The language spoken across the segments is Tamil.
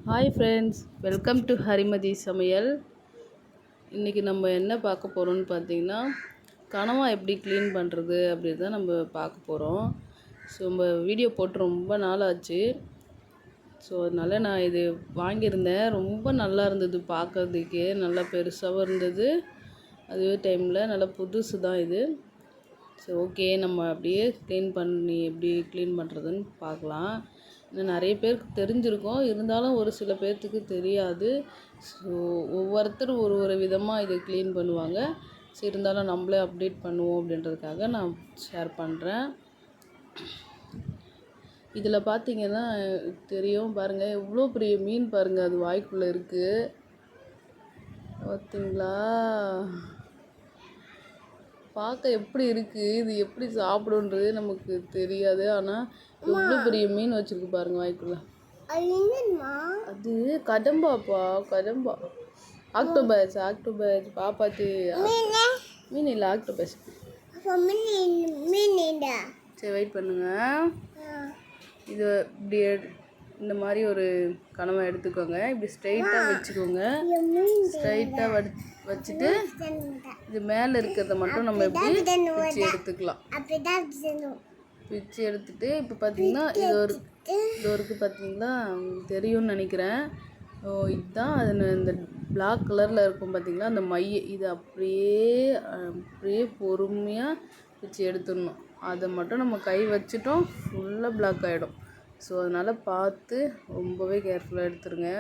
ஹாய் ஃப்ரெண்ட்ஸ், வெல்கம் டு ஹரிமதி சமையல். இன்றைக்கி நம்ம என்ன பார்க்க போகிறோம்னு பார்த்தீங்கன்னா, கனவா எப்படி க்ளீன் பண்ணுறது அப்படி தான் நம்ம பார்க்க போகிறோம். ஸோ நம்ம வீடியோ போட்டு ரொம்ப நாள் ஆச்சு. ஸோ அதனால் நான் இது வாங்கியிருந்தேன். ரொம்ப நல்லா இருந்தது, பார்க்குறதுக்கே நல்லா பெருசாகவும் இருந்தது. அதே டைமில் நல்லா புதுசு தான் இது. ஸோ ஓகே, நம்ம அப்படியே எப்படி க்ளீன் பண்ணுறதுன்னு பார்க்கலாம். இன்னும் நிறைய பேருக்கு தெரிஞ்சிருக்கும், இருந்தாலும் ஒரு சில பேர்த்துக்கு தெரியாது. ஸோ ஒவ்வொருத்தர் ஒரு விதமாக இதை க்ளீன் பண்ணுவாங்க. ஸோ இருந்தாலும் நம்மளே அப்டேட் பண்ணுவோம் அப்படின்றதுக்காக நான் ஷேர் பண்ணுறேன். இதில் பார்த்தீங்கன்னா தெரியும் பாருங்கள், எவ்வளோ பெரிய மீன் பாருங்கள், அது வாய்க்குள்ளே இருக்குது பார்த்தீங்களா? பார்க்க எப்படி இருக்குது, இது எப்படி சாப்பிடுன்றது நமக்கு தெரியாது. ஆனால் எவ்வளோ பெரிய மீன் வச்சுருக்கு பாருங்க வாய்க்குள்ள. அது கடம்பாப்பா, கடம்பா. ஆக்டோபஸ் பாப்பாச்சு. மீன் இல்லை, ஆக்டோபஸ். சரி, வெயிட் பண்ணுங்க. இது இப்படி இந்த மாதிரி ஒரு கனவை எடுத்துக்கோங்க. இப்படி ஸ்ட்ரைட்டாக வச்சுக்கோங்க. ஸ்ட்ரைட்டாக வச்சுட்டு இது மேலே இருக்கிறத மட்டும் நம்ம எப்படி பிச்சு எடுத்துக்கலாம். பிச்சு எடுத்துட்டு இப்போ பார்த்தீங்கன்னா இது ஒரு பார்த்தீங்களா, தெரியும்னு நினைக்கிறேன். இதுதான் அது. இந்த பிளாக் கலரில் இருக்கும் பார்த்தீங்களா, அந்த மை. இது அப்படியே பொறுமையாக பிச்சு எடுத்துடணும். அதை மட்டும் நம்ம கை வச்சுட்டோம், ஃபுல்லாக பிளாக் ஆகிடும். ஸோ அதனால் பார்த்து ரொம்பவே கேர்ஃபுல்லாக எடுத்துருங்க.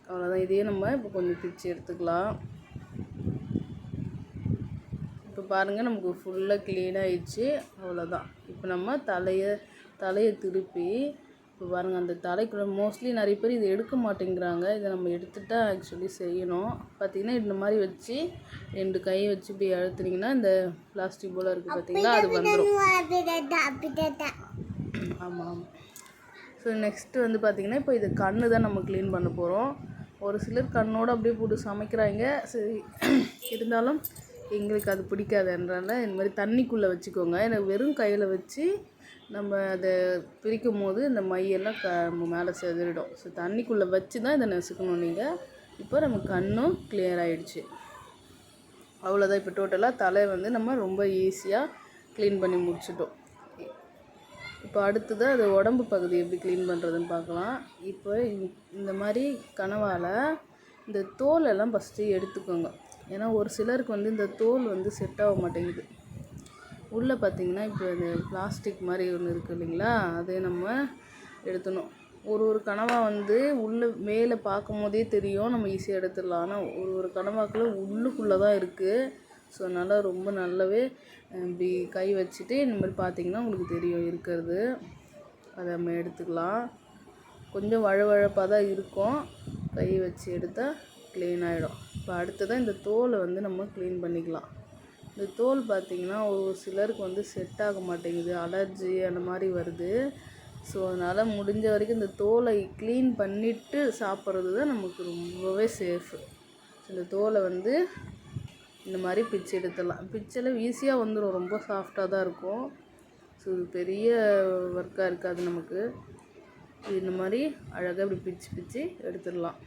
அவ்வளோதான். இதையே நம்ம இப்போ கொஞ்சம் பிச்சு எடுத்துக்கலாம். இப்போ பாருங்கள், நமக்கு ஃபுல்லாக க்ளீன் ஆகிடுச்சு. அவ்வளோதான். இப்போ நம்ம தலையை திருப்பி இப்போ பாருங்கள், அந்த தலைக்குள்ள மோஸ்ட்லி நிறைய பேர் இதை எடுக்க மாட்டேங்கிறாங்க. இதை நம்ம எடுத்துட்டா ஆக்சுவலி செய்யணும். பார்த்திங்கன்னா இந்த மாதிரி வச்சு 2 கை வச்சு இப்படி அழுத்துனீங்கன்னா இந்த பிளாஸ்டிக் போல் இருக்குது பார்த்தீங்களா, அது வந்துடும். ஆமாம். ஸோ நெக்ஸ்ட்டு வந்து பார்த்திங்கன்னா, இப்போ இது கண்ணு தான் நம்ம க்ளீன் பண்ண போகிறோம். ஒரு சிலர் கண்ணோடு அப்படியே போட்டு சமைக்கிறாங்க. சரி, இருந்தாலும் எங்களுக்கு அது பிடிக்காதுன்றனால இந்த மாதிரி தண்ணிக்குள்ளே வச்சுக்கோங்க. எனக்கு வெறும் கையில் வச்சு நம்ம அதை பிரிக்கும் போது இந்த மையெல்லாம் மேலே செதறிடும். ஸோ தண்ணிக்குள்ளே வச்சு தான் இதை நசுக்கணும் நீங்கள். இப்போ நம்ம கண்ணும் கிளியர் ஆகிடுச்சு. அவ்வளோதான். இப்போ டோட்டலாக தலை வந்து நம்ம ரொம்ப ஈஸியாக க்ளீன் பண்ணி முடிச்சிட்டோம். இப்போ அடுத்தது அது உடம்பு பகுதி எப்படி க்ளீன் பண்ணுறதுன்னு பார்க்கலாம். இப்போ இந்த மாதிரி கனவால் இந்த தோலெல்லாம் ஃபஸ்ட்டு எடுத்துக்கோங்க. ஏன்னா ஒரு சிலருக்கு வந்து இந்த தோல் வந்து செட் ஆக மாட்டேங்குது. உள்ளே பார்த்திங்கன்னா இப்போ இந்த பிளாஸ்டிக் மாதிரி ஒன்று இருக்குது இல்லைங்களா, அதே நம்ம எடுத்துடணும். ஒரு கனவா வந்து உள்ளே மேலே பார்க்கும் போதே தெரியும், நம்ம ஈஸியாக எடுத்துடலாம். ஆனால் ஒரு கனவாக்குள்ளே உள்ளுக்குள்ளே தான் இருக்குது. ஸோ அதனால் ரொம்ப நல்லாவே இப்படி கை வச்சுட்டு இந்த மாதிரி பார்த்திங்கன்னா உங்களுக்கு தெரியும் இருக்கிறது. அதை நம்ம எடுத்துக்கலாம். கொஞ்சம் வழவழப்பாக தான் இருக்கும். கை வச்சு எடுத்தால் க்ளீன் ஆகிடும். இப்போ அடுத்ததான் இந்த தோலை வந்து நம்ம க்ளீன் பண்ணிக்கலாம். இந்த தோல் பார்த்திங்கன்னா ஒரு சிலருக்கு வந்து செட் ஆக மாட்டேங்குது, அலர்ஜி அந்த மாதிரி வருது. ஸோ அதனால் முடிஞ்ச வரைக்கும் இந்த தோலை க்ளீன் பண்ணிவிட்டு சாப்பிட்றது தான் நமக்கு ரொம்பவே சேஃபு. இந்த தோலை வந்து இந்த மாதிரி பிச்சு எடுத்துடலாம். பிச்செல்லாம் ஈஸியாக வந்துடும், ரொம்ப சாஃப்டாக தான் இருக்கும். ஸோ இது பெரிய ஒர்க்காக இருக்காது நமக்கு. இந்த மாதிரி அழகாக இப்படி பிச்சு எடுத்துடலாம்.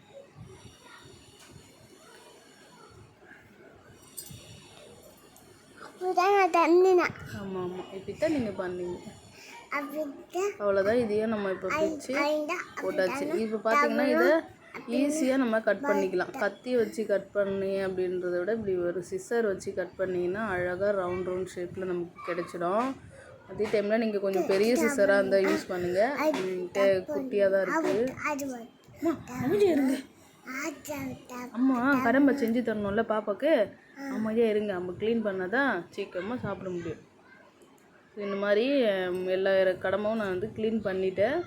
ஆமாம், இப்படி தான் நீங்கள் பண்ணீங்க. அவ்வளோதான். இதையும் நம்ம இப்போ பிச்சு போட்டாச்சு. இப்போ பார்த்தீங்கன்னா இதை ஈஸியாக நம்ம கட் பண்ணிக்கலாம். கத்தி வச்சு கட் பண்ணி அப்படின்றத விட இப்படி ஒரு சிசர் வச்சு கட் பண்ணிங்கன்னா அழகாக ரவுண்ட் ஷேப்பில் நமக்கு கிடைச்சிடும். அதே டைமில் நீங்கள் கொஞ்சம் பெரிய சிசராக இருந்தால் யூஸ் பண்ணுங்கள். குட்டியாக தான் இருக்குது. இருங்க. அம்மா கடம்பை செஞ்சு தரணும்ல பாப்பாவுக்கு. அமைதியாக இருங்க. நம்ம க்ளீன் பண்ணால் தான் சீக்கிரமாக சாப்பிட முடியும். இந்த மாதிரி எல்லா கடம்பவும் நான் வந்து க்ளீன் பண்ணிவிட்டேன்.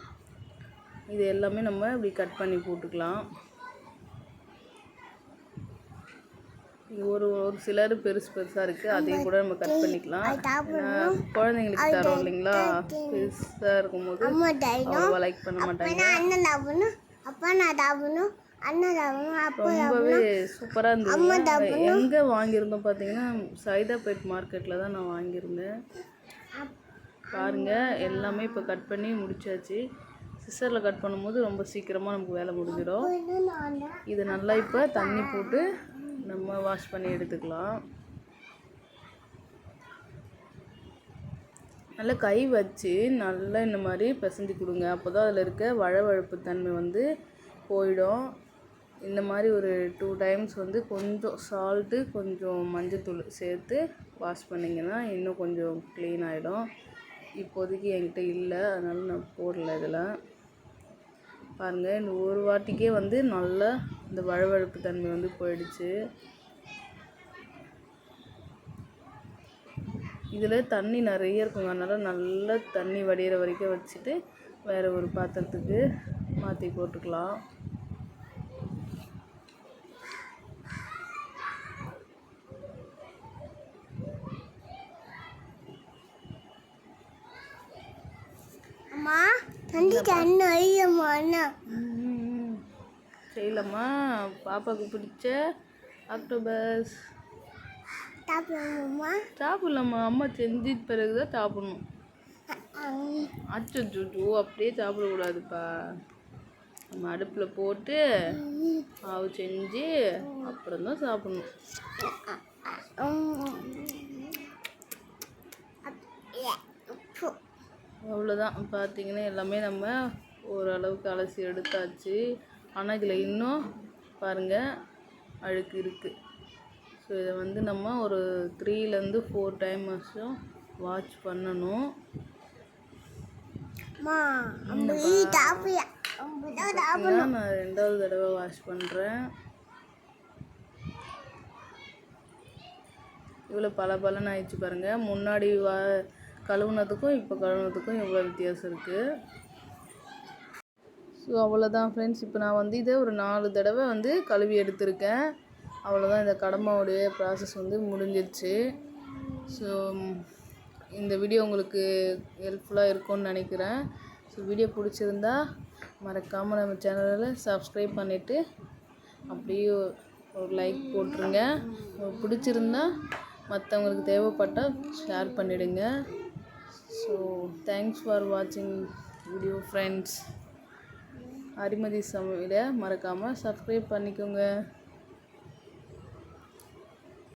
இது எல்லாமே நம்ம இப்படி கட் பண்ணி போட்டுக்கலாம். ஒரு சிலர் பெருசாக இருக்குது, அதையும் கூட நம்ம கட் பண்ணிக்கலாம். குழந்தைங்களுக்கு தரோம் இல்லைங்களா, பெருசாக இருக்கும்போது அவ்வளோவா லைக் பண்ண மாட்டாங்க. ரொம்பவே சூப்பராக இருந்தது. எங்கே வாங்கியிருந்தோம் பார்த்தீங்கன்னா, சைதாப்பேட் மார்க்கெட்டில் தான் நான் வாங்கியிருந்தேன். பாருங்கள், எல்லாமே இப்போ கட் பண்ணி முடிச்சாச்சு. சிசரில் கட் பண்ணும்போது ரொம்ப சீக்கிரமாக நமக்கு வேலை முடிஞ்சிடும். இது நல்லா இப்போ தண்ணி போட்டு நம்ம வாஷ் பண்ணி எடுத்துக்கலாம். நல்லா கை வச்சு நல்லா இந்த மாதிரி பிசைஞ்சு கொடுங்க. அப்போ தான் அதில் இருக்க வழவழப்பு தன்மை வந்து போயிடும். இந்த மாதிரி ஒரு 2 டைம்ஸ் வந்து கொஞ்சம் சால்ட்டு கொஞ்சம் மஞ்சத்தூள் சேர்த்து வாஷ் பண்ணிங்கன்னா இன்னும் கொஞ்சம் க்ளீன் ஆகிடும். இப்போதைக்கு என்கிட்ட இல்லை, அதனால் நான் போடல. இதில் பாருங்கள், இந்த ஒரு வாட்டிக்கே வந்து நல்லா இந்த வழவழப்பு தன்மை வந்து போயிடுச்சு. இதில் தண்ணி நிறைய இருக்குங்க, அதனால் நல்லா தண்ணி வடிகிற வரைக்கும் வச்சுட்டு வேறு ஒரு பாத்திரத்துக்கு மாற்றி போட்டுக்கலாம். செய்யலாமா? பாப்பாவுக்கு பிடிச்ச ஆக்டோபஸ் சாப்பிடலாமா? அம்மா செஞ்சிட்டு பிறகுதான் சாப்பிடணும். அச்சோ, அப்படியே சாப்பிடக்கூடாதுப்பா. நம்ம அடுப்பில் போட்டு மாவு செஞ்சு அப்புறம் தான் சாப்பிடணும். அவ்வளோதான். பார்த்தீங்கன்னா எல்லாமே நம்ம ஓரளவுக்கு அலசி எடுத்தாச்சு. ஆனால் இதில் இன்னும் பாருங்கள் அழுக்கு இருக்குது. ஸோ இதை வந்து நம்ம ஒரு 3 to 4 டைம்ஸும் வாஷ் பண்ணணும். நான் 2வது தடவை வாஷ் பண்ணுறேன். இவ்வளோ பலன்னு ஆயிடுச்சு பாருங்கள். முன்னாடி கழுவுனதுக்கும் இப்போ கழுவுனதுக்கும் எவ்வளோ வித்தியாசம் இருக்குது. ஸோ அவ்வளோதான் ஃப்ரெண்ட்ஸ். இப்போ நான் வந்து இதை ஒரு 4 தடவை வந்து கழுவி எடுத்திருக்கேன். அவ்வளோதான், இந்த கடமாவுடைய ப்ராசஸ் வந்து முடிஞ்சிருச்சு. ஸோ இந்த வீடியோ உங்களுக்கு ஹெல்ப்ஃபுல்லாக இருக்கும்னு நினைக்கிறேன். ஸோ வீடியோ பிடிச்சிருந்தா மறக்காமல் நம்ம சேனலில் சப்ஸ்கிரைப் பண்ணிவிட்டு அப்படியே ஒரு லைக் போட்டுருங்க. பிடிச்சிருந்தா மற்றவங்களுக்கு தேவைப்பட்டால் ஷேர் பண்ணிவிடுங்க. ஸோ தேங்க்ஸ் ஃபார் வாட்சிங் வீடியோ ஃப்ரெண்ட்ஸ். ஹரிமதி சமையலை மறக்காமல் சப்ஸ்கிரைப் பண்ணிக்கோங்க.